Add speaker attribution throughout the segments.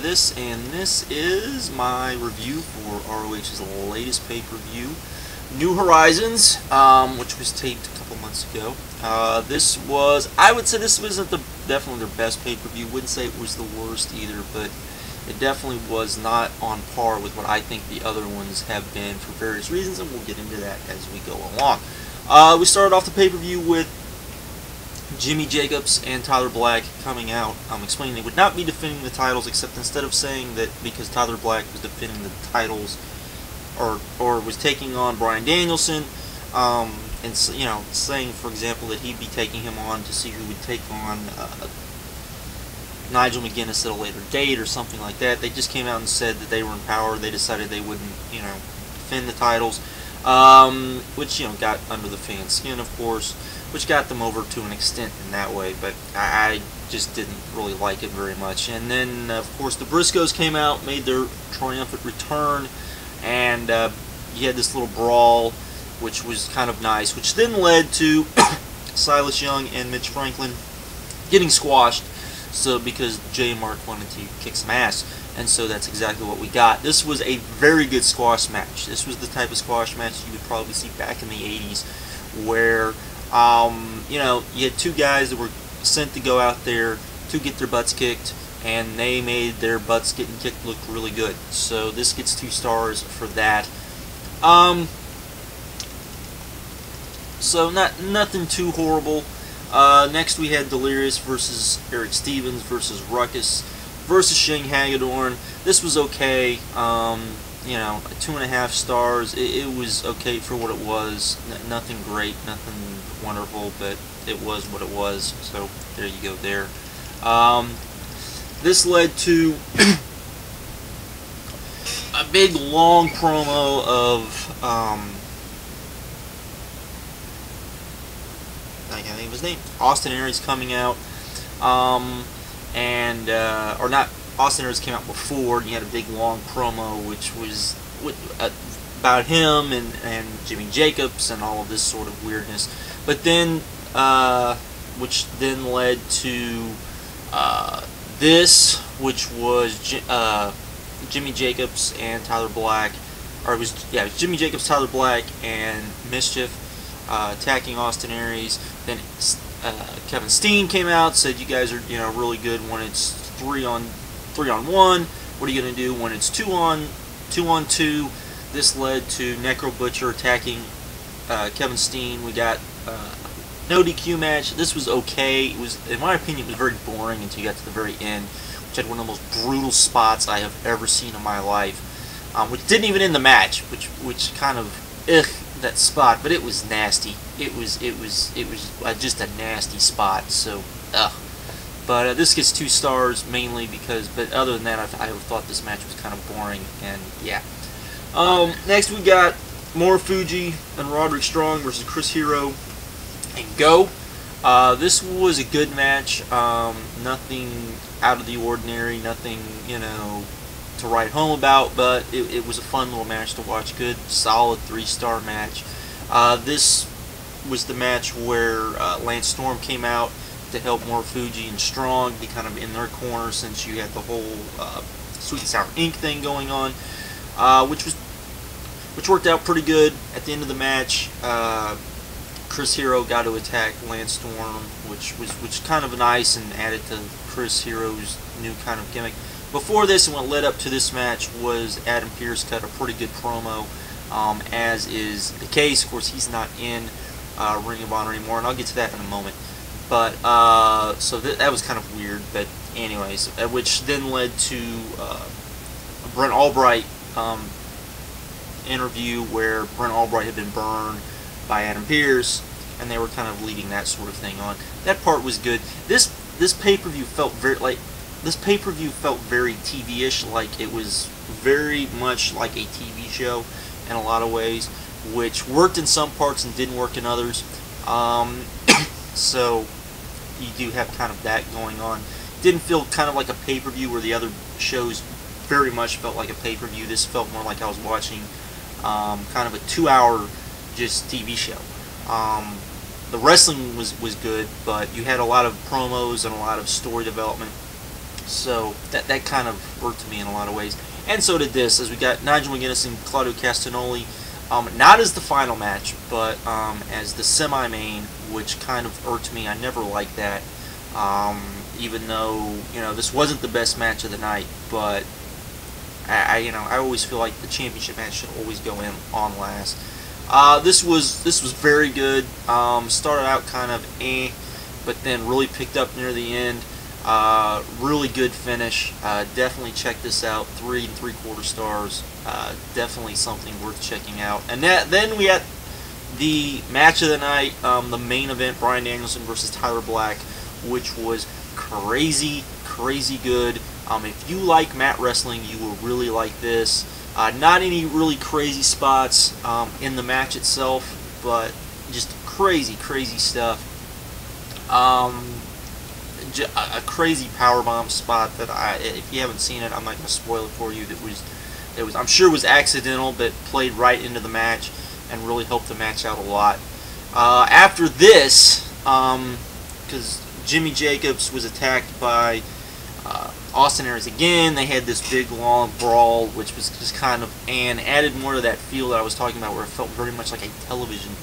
Speaker 1: this, and this is my review for ROH's latest pay-per-view, New Horizons, which was taped a couple months ago. I would say this wasn't definitely their best pay-per-view. Wouldn't say it was the worst either, but it definitely was not on par with what I think the other ones have been for various reasons, and we'll get into that as we go along. We started off the pay-per-view with Jimmy Jacobs and Tyler Black coming out, explaining they would not be defending the titles, except instead of saying that because Tyler Black was defending the titles, or was taking on Bryan Danielson, and saying, for example, that he'd be taking him on to see who would take on Nigel McGuinness at a later date or something like that. They just came out and said that they were in power. They decided they wouldn't, defend the titles, which got under the fans' skin, of course, which got them over to an extent in that way, but I just didn't really like it very much. And then, of course, the Briscoes came out, made their triumphant return, and you had this little brawl, which was kind of nice, which then led to Silas Young and Mitch Franklin getting squashed, because Jay and Mark wanted to kick some ass, and so that's exactly what we got. This was a very good squash match. This was the type of squash match you would probably see back in the 80s, where you had two guys that were sent to go out there to get their butts kicked, and they made their butts getting kicked look really good. So this gets 2 stars for that. So nothing too horrible. Next we had Delirious versus Erick Stevens versus Ruckus versus Shane Hagadorn. This was okay. 2.5 stars. It was okay for what it was. Nothing great, nothing wonderful, but it was what it was. So there you go there. This led to a big long promo of I can't think of his name. Austin Aries coming out, or not. Austin Aries came out before, and he had a big long promo, which was about him and Jimmy Jacobs and all of this sort of weirdness. But then, which then led to this, which was Jimmy Jacobs and Tyler Black, or it was Jimmy Jacobs, Tyler Black, and Mischief attacking Austin Aries. Then Kevin Steen came out, said you guys are really good when it's 3-on-1. What are you gonna do when it's 2-on-2? This led to Necro Butcher attacking Kevin Steen. We got no DQ match. This was okay. It was, in my opinion, it was very boring until you got to the very end, which had one of the most brutal spots I have ever seen in my life. Which didn't even end the match, which kind of that spot, but it was nasty. It was just a nasty spot. So But this gets 2 stars mainly because, but other than that, I thought this match was kind of boring, and yeah. Next we got Marufuji and Roderick Strong versus Chris Hero and Go. This was a good match. Nothing out of the ordinary, nothing to write home about, but it was a fun little match to watch. Good, solid 3-star match. This was the match where Lance Storm came out to help Marufuji and Strong be kind of in their corner, since you had the whole Sweet and Sour Inc. thing going on, which worked out pretty good. At the end of the match, Chris Hero got to attack Lance Storm, which kind of nice and added to Chris Hero's new kind of gimmick. Before this, and what led up to this match, was Adam Pearce cut a pretty good promo, as is the case. Of course, he's not in Ring of Honor anymore, and I'll get to that in a moment. But so that was kind of weird. But anyways, which then led to a Brent Albright interview where Brent Albright had been burned by Adam Pearce, and they were kind of leading that sort of thing on. That part was good. This pay-per-view felt very TV-ish, like it was very much like a TV show in a lot of ways, which worked in some parts and didn't work in others. So you do have kind of that going on. Didn't feel kind of like a pay-per-view where the other shows very much felt like a pay-per-view. This felt more like I was watching kind of a 2-hour just TV show. The wrestling was good, but you had a lot of promos and a lot of story development. So that kind of worked to me in a lot of ways. And so did this, as we got Nigel McGuinness and Claudio Castagnoli, not as the final match, but as the semi-main, which kind of irked me. I never liked that, even though, you know, this wasn't the best match of the night, but I always feel like the championship match should always go in on last. This was very good. Started out kind of but then really picked up near the end. Really good finish. Definitely check this out. 3 3/4 stars. Definitely something worth checking out. And then we had the match of the night, the main event, Bryan Danielson versus Tyler Black, which was crazy good. If you like mat wrestling, you will really like this. Not any really crazy spots in the match itself, but just crazy stuff. A crazy powerbomb spot that if you haven't seen it, I'm not going to spoil it for you. I'm sure it was accidental, but played right into the match and really helped the match out a lot. After this, because Jimmy Jacobs was attacked by Austin Aries again, they had this big long brawl, which was just kind of added more to that feel that I was talking about, where it felt very much like a television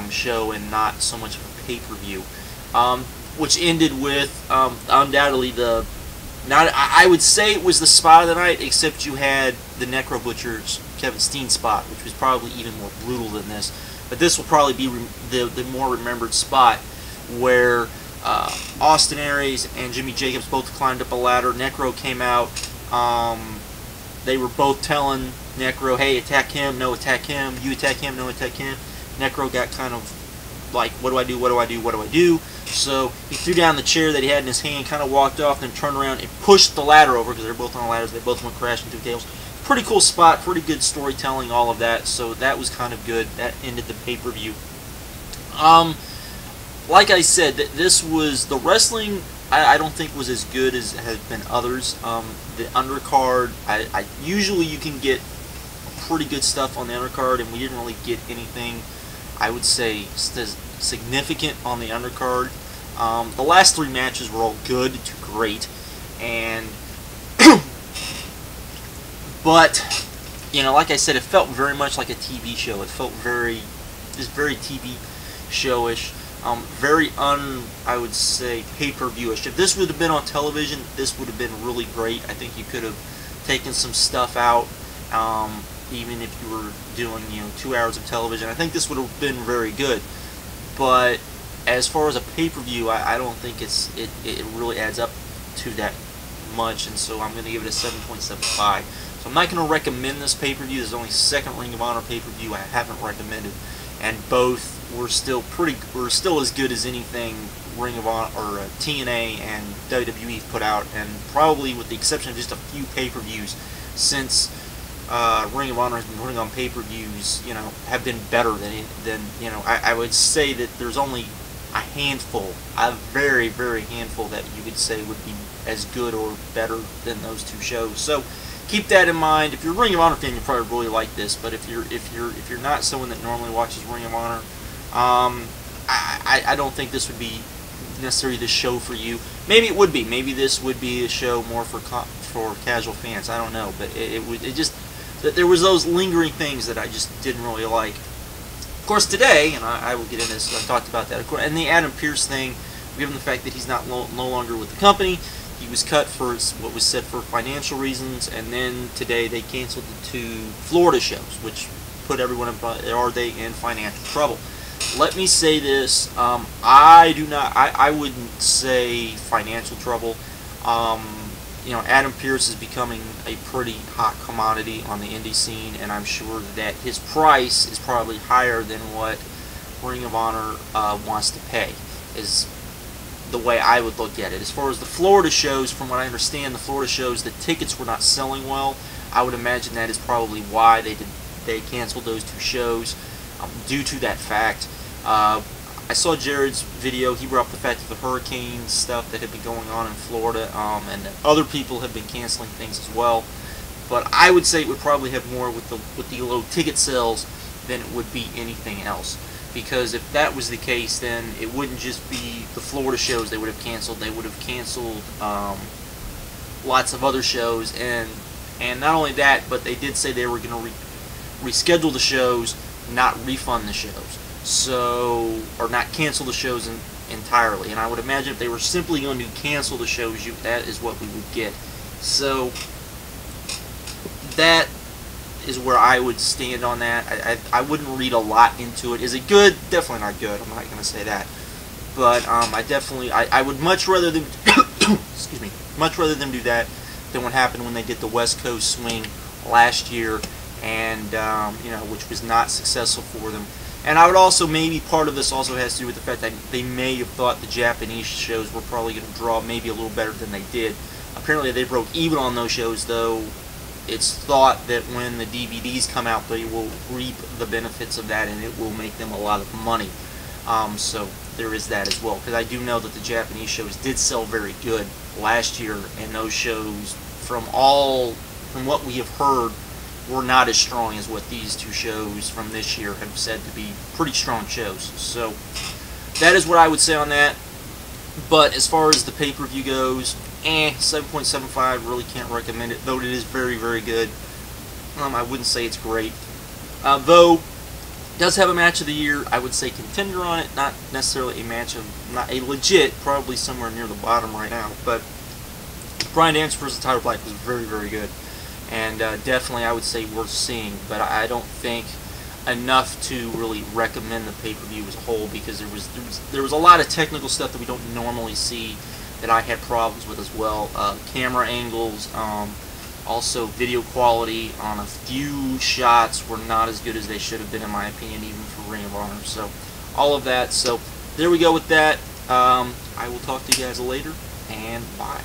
Speaker 1: show and not so much of a pay-per-view. Which ended with undoubtedly I would say it was the spot of the night, except you had the Necro Butcher's Kevin Steen spot, which was probably even more brutal than this. But this will probably be the more remembered spot, where Austin Aries and Jimmy Jacobs both climbed up a ladder. Necro came out. They were both telling Necro, hey, attack him, no attack him, you attack him, no attack him. Necro got kind of like, what do I do, what do I do, what do I do? So he threw down the chair that he had in his hand, kind of walked off, then turned around and pushed the ladder over, because they're both on ladders. They both went crashing through tables. Pretty cool spot, pretty good storytelling, all of that. So that was kind of good. That ended the pay-per-view. Like I said, this was the wrestling. I don't think was as good as has been others. The undercard, usually you can get pretty good stuff on the undercard, and we didn't really get anything, I would say, significant on the undercard. The last 3 matches were all good to great, and but you know, like I said, it felt very much like a TV show. It felt very TV showish. Very I would say pay-per-view-ish. If this would have been on television, this would have been really great. I think you could have taken some stuff out, even if you were doing 2 hours of television. I think this would have been very good. But as far as a pay-per-view, I don't think it really adds up to that much, and so I'm going to give it a 7.75. So I'm not going to recommend this pay-per-view. There's only second Ring of Honor pay-per-view I haven't recommended, and both were still as good as anything Ring of Honor or TNA and WWE put out, and probably with the exception of just a few pay-per-views, since Ring of Honor has been putting on pay-per-views, have been better than I would say that there's only a handful, a very handful that you could say would be as good or better than those 2 shows. So keep that in mind. If you're a Ring of Honor fan, you probably really like this. But if you're not someone that normally watches Ring of Honor, I don't think this would be necessarily the show for you. Maybe it would be. Maybe this would be a show more for casual fans. I don't know, but there was those lingering things that I just didn't really like. Of course, today, and I will get into this, I talked about that, of course, and the Adam Pearce thing, given the fact that he's no longer with the company, he was cut for what was said for financial reasons, and then today they canceled the 2 Florida shows, which put everyone in financial trouble. Let me say this, I wouldn't say financial trouble. Adam Pearce is becoming a pretty hot commodity on the indie scene, and I'm sure that his price is probably higher than what Ring of Honor wants to pay, is the way I would look at it. As far as the Florida shows, from what I understand, the Florida shows, the tickets were not selling well. I would imagine that is probably why they canceled those 2 shows, due to that fact. I saw Jared's video. He brought up the fact of the hurricane stuff that had been going on in Florida, and that other people have been canceling things as well. But I would say it would probably have more with the low ticket sales than it would be anything else. Because if that was the case, then it wouldn't just be the Florida shows they would have canceled. They would have canceled lots of other shows, and not only that, but they did say they were going to reschedule the shows, not refund the shows, so, or not cancel the shows entirely. And I would imagine if they were simply going to cancel the shows, that is what we would get. So that is where I would stand on that. I wouldn't read a lot into it. Is it good? Definitely not good. I'm not going to say that. But I would much rather them excuse me, much rather them do that than what happened when they did the West Coast swing last year, and you know, which was not successful for them. And I would also, maybe part of this also has to do with the fact that they may have thought the Japanese shows were probably going to draw maybe a little better than they did. Apparently they broke even on those shows, though it's thought that when the DVDs come out, they will reap the benefits of that, and it will make them a lot of money. So there is that as well, because I do know that the Japanese shows did sell very good last year, and those shows, from what we have heard, were not as strong as what these two shows from this year have said to be pretty strong shows. So that is what I would say on that. But as far as the pay-per-view goes, 7.75, really can't recommend it, though it is very, very good. I wouldn't say it's great. Though it does have a match of the year, I would say contender on it, not necessarily a match of, not a legit, probably somewhere near the bottom right now, but Bryan Danielson versus Tyler Black was very, very good. And definitely, I would say, worth seeing. But I don't think enough to really recommend the pay-per-view as a whole, because there was a lot of technical stuff that we don't normally see that I had problems with as well. Camera angles, also video quality on a few shots were not as good as they should have been, in my opinion, even for Ring of Honor. So all of that. So there we go with that. I will talk to you guys later, and bye.